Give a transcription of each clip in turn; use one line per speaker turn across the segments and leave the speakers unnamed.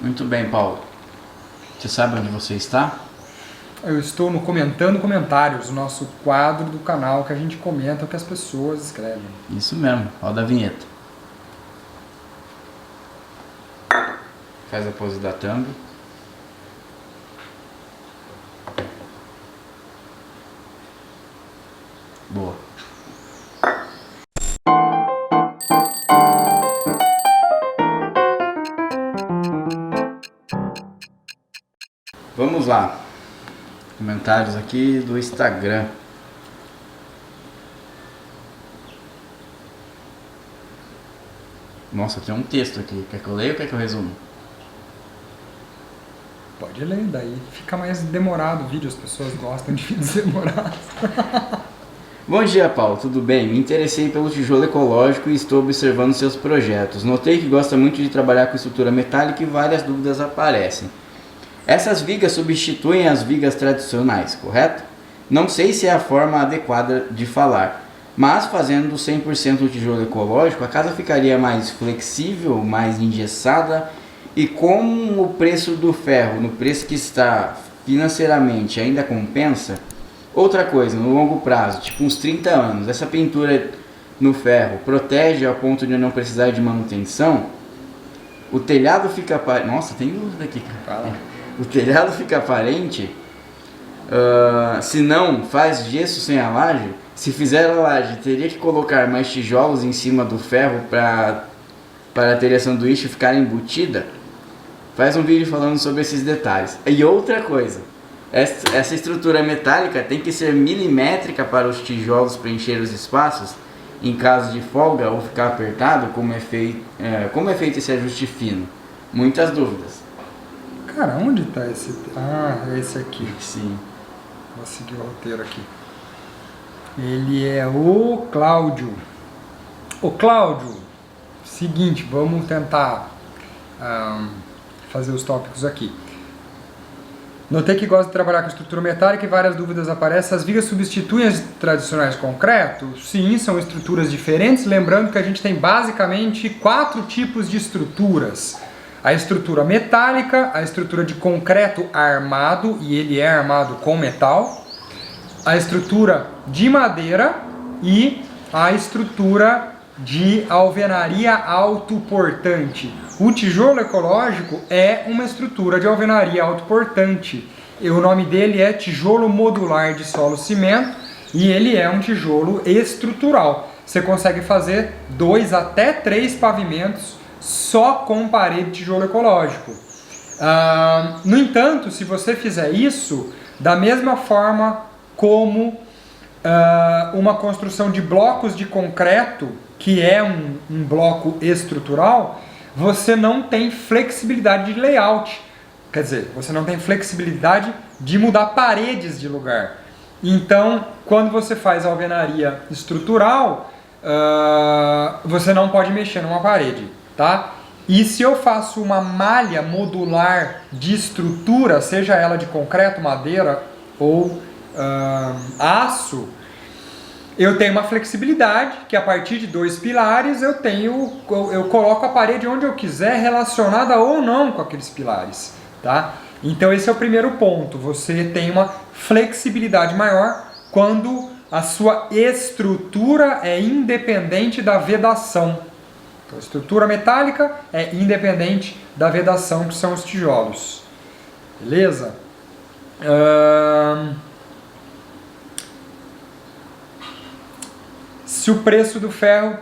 Muito bem, Paulo. Você sabe onde você está?
Eu estou no Comentando Comentários, o nosso quadro do canal que a gente comenta o que as pessoas escrevem.
Isso mesmo, roda a vinheta. Faz a pose da thumb. Boa. Vamos lá. Comentários aqui do Instagram. Nossa, tem um texto aqui. Quer que eu leia ou quer que eu resumo?
Pode ler, daí fica mais demorado o vídeo, as pessoas gostam de vídeos demorados.
Bom dia, Paulo, tudo bem? Me interessei pelo tijolo ecológico e estou observando seus projetos. Notei que gosta muito de trabalhar com estrutura metálica e várias dúvidas aparecem. Essas vigas substituem as vigas tradicionais, correto? Não sei se é a forma adequada de falar, mas fazendo 100% tijolo ecológico, a casa ficaria mais flexível, mais engessada, e com o preço do ferro, no preço que está financeiramente, ainda compensa? Outra coisa, no longo prazo, tipo uns 30 anos, essa pintura no ferro protege ao ponto de não precisar de manutenção? O telhado fica aparente... Nossa, tem dúvida aqui, cara.
Fala.
O telhado fica aparente? Se não, faz gesso sem a laje? Se fizer a laje, teria que colocar mais tijolos em cima do ferro para a telha sanduíche ficar embutida? Faz um vídeo falando sobre esses detalhes. E outra coisa, essa estrutura metálica tem que ser milimétrica para os tijolos preencher os espaços em caso de folga ou ficar apertado, como é feito esse ajuste fino? Muitas dúvidas.
Cara, onde tá esse... Ah, é esse aqui.
Sim.
Vou seguir o roteiro aqui. Ele é o Cláudio. Ô Cláudio, seguinte, vamos tentar fazer os tópicos aqui. Notei que gosta de trabalhar com estrutura metálica e várias dúvidas aparecem. As vigas substituem as tradicionais de concreto? Sim, são estruturas diferentes. Lembrando que a gente tem basicamente 4 tipos de estruturas. A estrutura metálica, a estrutura de concreto armado, e ele é armado com metal. A estrutura de madeira e a estrutura de alvenaria autoportante. O tijolo ecológico é uma estrutura de alvenaria autoportante. O nome dele é tijolo modular de solo cimento e ele é um tijolo estrutural. Você consegue fazer 2 até 3 pavimentos só com parede de tijolo ecológico. No entanto, se você fizer isso da mesma forma como uma construção de blocos de concreto, que é um bloco estrutural, você não tem flexibilidade de layout. Quer dizer, você não tem flexibilidade de mudar paredes de lugar. Então, quando você faz alvenaria estrutural, você não pode mexer numa parede, tá? E se eu faço uma malha modular de estrutura, seja ela de concreto, madeira ou aço, eu tenho uma flexibilidade que a partir de 2 pilares eu coloco a parede onde eu quiser, relacionada ou não com aqueles pilares, tá? Então esse é o primeiro ponto, você tem uma flexibilidade maior quando a sua estrutura é independente da vedação. Então, a estrutura metálica é independente da vedação, que são os tijolos. Beleza? Se o preço do ferro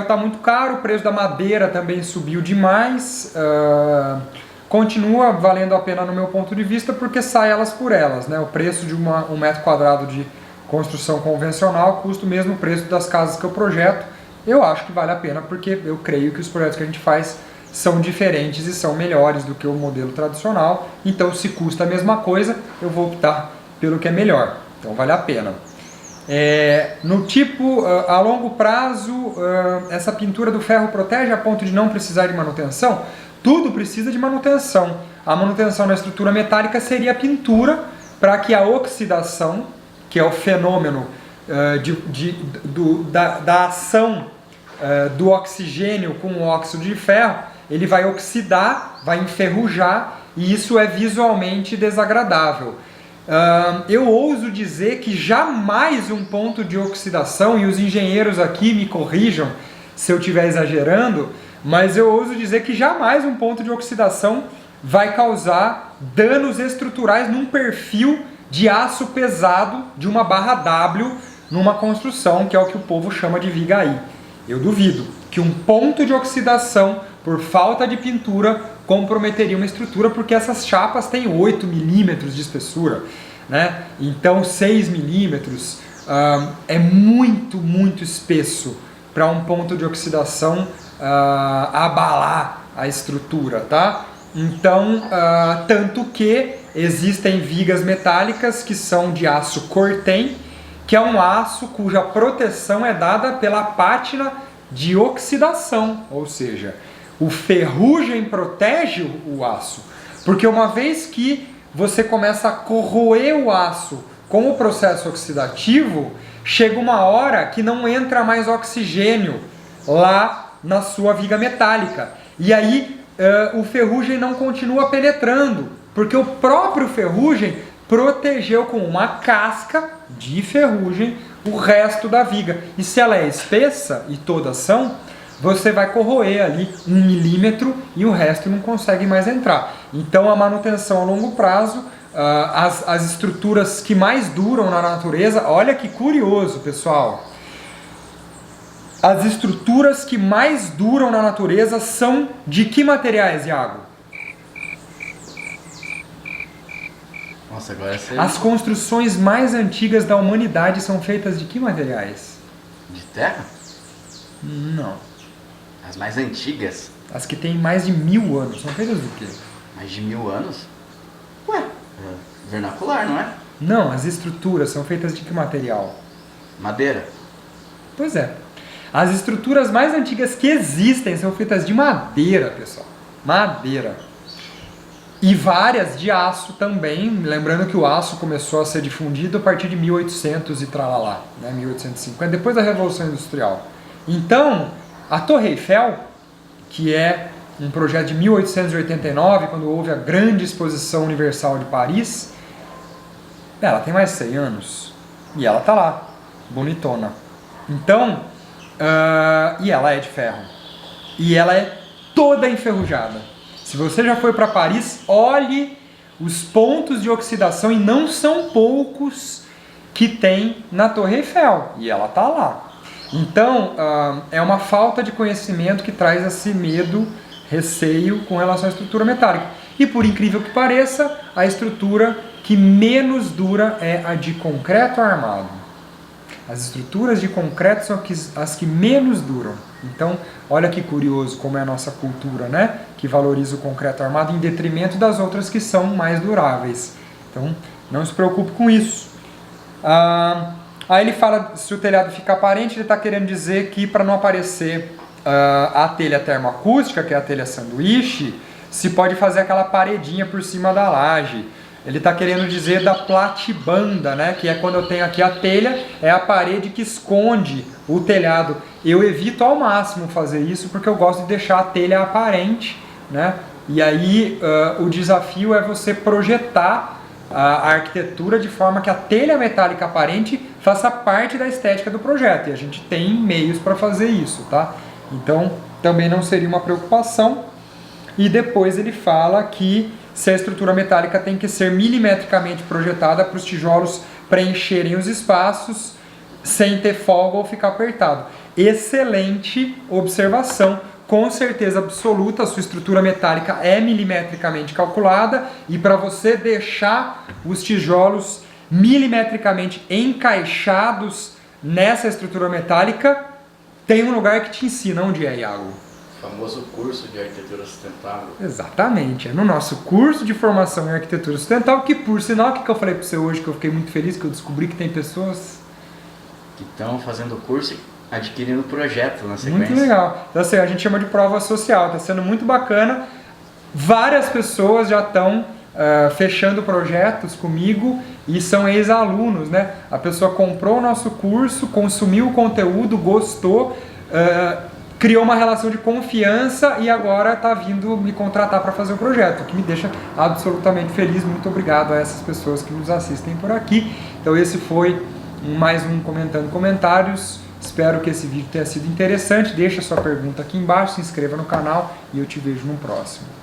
está muito caro, o preço da madeira também subiu demais, continua valendo a pena no meu ponto de vista, porque sai elas por elas, né? O preço de um metro quadrado de construção convencional custa o mesmo preço das casas que eu projeto. Eu acho que vale a pena, porque eu creio que os projetos que a gente faz são diferentes e são melhores do que o modelo tradicional. Então, se custa a mesma coisa, eu vou optar pelo que é melhor. Então, vale a pena. No tipo, a longo prazo, essa pintura do ferro protege a ponto de não precisar de manutenção? Tudo precisa de manutenção. A manutenção na estrutura metálica seria a pintura, para que a oxidação, que é o fenômeno da ação do oxigênio com o óxido de ferro, ele vai oxidar, vai enferrujar, e isso é visualmente desagradável. Eu ouso dizer que jamais um ponto de oxidação, e os engenheiros aqui me corrijam se eu estiver exagerando, mas eu ouso dizer que jamais um ponto de oxidação vai causar danos estruturais num perfil de aço pesado de uma barra W numa construção, que é o que o povo chama de vigaí. Eu duvido que um ponto de oxidação por falta de pintura comprometeria uma estrutura, porque essas chapas têm 8 milímetros de espessura, né? Então 6 milímetros é muito, muito espesso para um ponto de oxidação abalar a estrutura, tá? Então, tanto que existem vigas metálicas que são de aço Corten, que é um aço cuja proteção é dada pela pátina de oxidação, ou seja, o ferrugem protege o aço, porque uma vez que você começa a corroer o aço com o processo oxidativo, chega uma hora que não entra mais oxigênio lá na sua viga metálica, e aí o ferrugem não continua penetrando, porque o próprio ferrugem protegeu com uma casca de ferrugem o resto da viga. E se ela é espessa, e todas são, você vai corroer ali 1 milímetro e o resto não consegue mais entrar. Então a manutenção a longo prazo, as estruturas que mais duram na natureza, olha que curioso, pessoal. As estruturas que mais duram na natureza são de que materiais, Iago?
Nossa, agora você...
As construções mais antigas da humanidade são feitas de que materiais?
De terra?
Não.
As mais antigas?
As que têm mais de 1000 anos. São feitas do quê?
Mais de 1000 anos? Ué, vernacular, não é?
Não, as estruturas são feitas de que material?
Madeira?
Pois é. As estruturas mais antigas que existem são feitas de madeira, pessoal. Madeira. E várias de aço também. Lembrando que o aço começou a ser difundido a partir de 1800 e tralalá, né? 1850, depois da Revolução Industrial. Então, a Torre Eiffel, que é um projeto de 1889, quando houve a grande exposição universal de Paris, ela tem mais de 100 anos. E ela está lá, bonitona. Então, e ela é de ferro. E ela é toda enferrujada. Se você já foi para Paris, olhe os pontos de oxidação, e não são poucos que tem na Torre Eiffel. E ela está lá. Então, é uma falta de conhecimento que traz esse medo, receio com relação à estrutura metálica. E por incrível que pareça, a estrutura que menos dura é a de concreto armado. As estruturas de concreto são as que menos duram. Então, olha que curioso como é a nossa cultura, né? Que valoriza o concreto armado em detrimento das outras que são mais duráveis. Então, não se preocupe com isso. Aí ele fala, se o telhado ficar aparente, ele está querendo dizer que para não aparecer a telha termoacústica, que é a telha sanduíche, se pode fazer aquela paredinha por cima da laje. Ele está querendo dizer da platibanda, né? Que é quando eu tenho aqui a telha, é a parede que esconde o telhado. Eu evito ao máximo fazer isso porque eu gosto de deixar a telha aparente, né? E aí o desafio é você projetar a arquitetura de forma que a telha metálica aparente faça parte da estética do projeto. E a gente tem meios para fazer isso, tá? Então também não seria uma preocupação. E depois ele fala que se a estrutura metálica tem que ser milimetricamente projetada para os tijolos preencherem os espaços sem ter folga ou ficar apertado. Excelente observação, com certeza absoluta, a sua estrutura metálica é milimetricamente calculada, e para você deixar os tijolos milimetricamente encaixados nessa estrutura metálica, tem um lugar que te ensina. Onde é, Iago?
O famoso curso de arquitetura sustentável.
Exatamente, é no nosso curso de formação em arquitetura sustentável, que por sinal, o que eu falei para você hoje, que eu fiquei muito feliz, que eu descobri que tem pessoas
que estão fazendo o curso e adquirindo o projeto na sequência.
Muito legal. Então, assim, a gente chama de prova social, está sendo muito bacana. Várias pessoas já estão fechando projetos comigo e são ex-alunos, né? A pessoa comprou o nosso curso, consumiu o conteúdo, gostou, criou uma relação de confiança e agora está vindo me contratar para fazer o projeto, o que me deixa absolutamente feliz. Muito obrigado a essas pessoas que nos assistem por aqui. Então esse foi mais um Comentando Comentários. Espero que esse vídeo tenha sido interessante. Deixa sua pergunta aqui embaixo, se inscreva no canal e eu te vejo no próximo.